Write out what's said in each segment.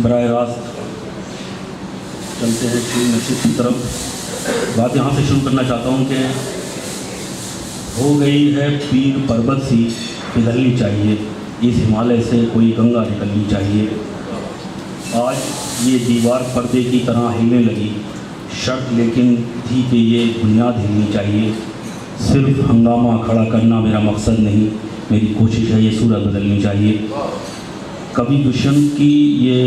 बराह रास्त चलते हैं शीर नसीब की तरफ। बात यहाँ से शुरू करना चाहता हूँ कि हो गई है पीर पर्वत सी पिघलनी चाहिए, इस हिमालय से कोई गंगा निकलनी चाहिए। आज ये दीवार पर्दे की तरह हिलने लगी, शर्त लेकिन थी कि ये बुनियाद हिलनी चाहिए। सिर्फ हंगामा खड़ा करना मेरा मकसद नहीं, मेरी कोशिश है ये सूरत बदलनी चाहिए। कवि दुष्यंत की ये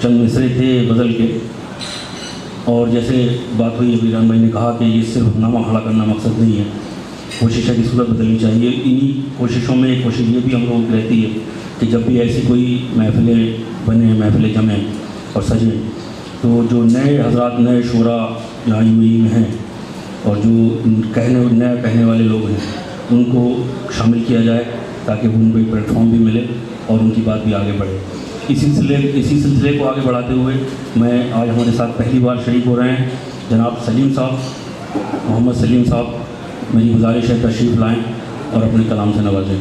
चंद मिसरे थे गज़ल के, और जैसे बात हुई अभी राम भाई ने कहा कि ये सिर्फ हंगामा खड़ा करना मकसद नहीं है, कोशिश है कि सूरत बदलनी चाहिए। इन्हीं कोशिशों में कोशिश ये भी हम लोगों की रहती है कि जब भी ऐसी कोई महफ़िलें बने, महफ़िलें जमें और सजें, तो जो नए हज़रात, नए शोरा यहाँ यूएई में हैं और जो नया कहने वाले लोग हैं, उनको शामिल किया जाए ताकि उनको एक प्लेटफॉर्म भी मिले और उनकी बात भी आगे बढ़े। इसी सिलसिले को आगे बढ़ाते हुए मैं आज हमारे साथ पहली बार शरीक हो रहे हैं जनाब सलीम साहब, मोहम्मद सलीम साहब। मेरी गुजारिश है तशरीफ़ लाएँ और अपने कलाम से नवाजें।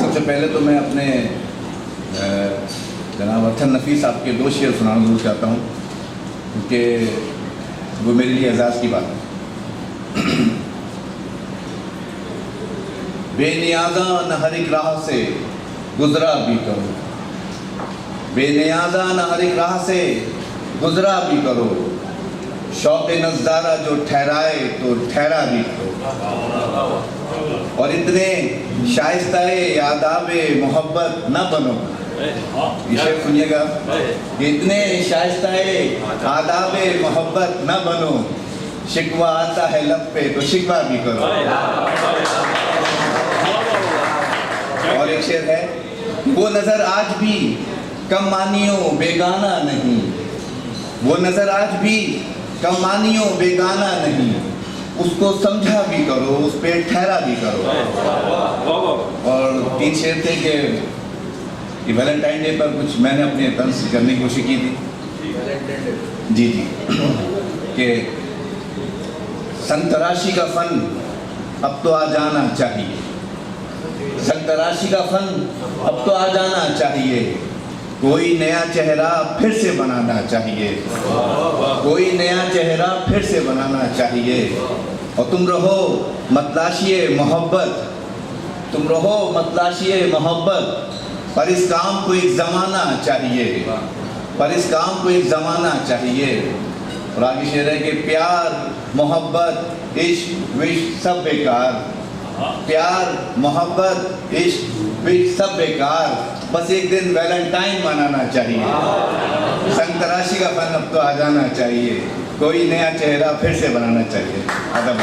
सबसे पहले तो मैं अपने जनाब अर्थन नफ़ीस साहब के 2 शेर सुनाना जरूर चाहता हूँ, क्योंकि वो मेरे लिए एजाज़ की बात है। बेनियाज़ा न हर एक राह से गुजरा भी करो, बेनियाज़ा न हर एक राह से गुजरा भी करो, शौक़ नज़ारा जो ठहराए तो ठहरा भी करो, और इतने शाइस्ताए आदाबे मोहब्बत न बनो। ये शेर सुनिएगा कि इतने शाइस्ताए आदाबे मोहब्बत न बनो, शिकवा आता है लब पे तो शिकवा भी करो। और एक शेर है, वो नज़र आज भी कम मानियों बेगाना नहीं, वो नज़र आज भी कम मानियों बेगाना नहीं, उसको समझा भी करो, उस पे ठहरा भी करो। और 3 शेर थे कि वैलेंटाइन डे पर कुछ मैंने अपने तंज करने की कोशिश की थी। जी कि संतराशी का फन अब तो आ जाना चाहिए, संतराशी का फन अब तो आ जाना चाहिए, कोई नया चेहरा फिर से बनाना चाहिए, कोई नया चेहरा फिर से बनाना चाहिए। और तुम रहो मतलाशिए मोहब्बत, तुम रहो मतलाशिए मोहब्बत, पर इस काम को एक ज़माना चाहिए, पर इस काम को एक ज़माना चाहिए। और आगे शेर है कि प्यार मोहब्बत इश्क विश्क सब बेकार, प्यार मोहब्बत इश्क विश्क सब बेकार, बस एक दिन वैलेंटाइन मनाना चाहिए, संतराशी का फन अब तो आ जाना चाहिए, कोई नया चेहरा फिर से बनाना चाहिए। अदब।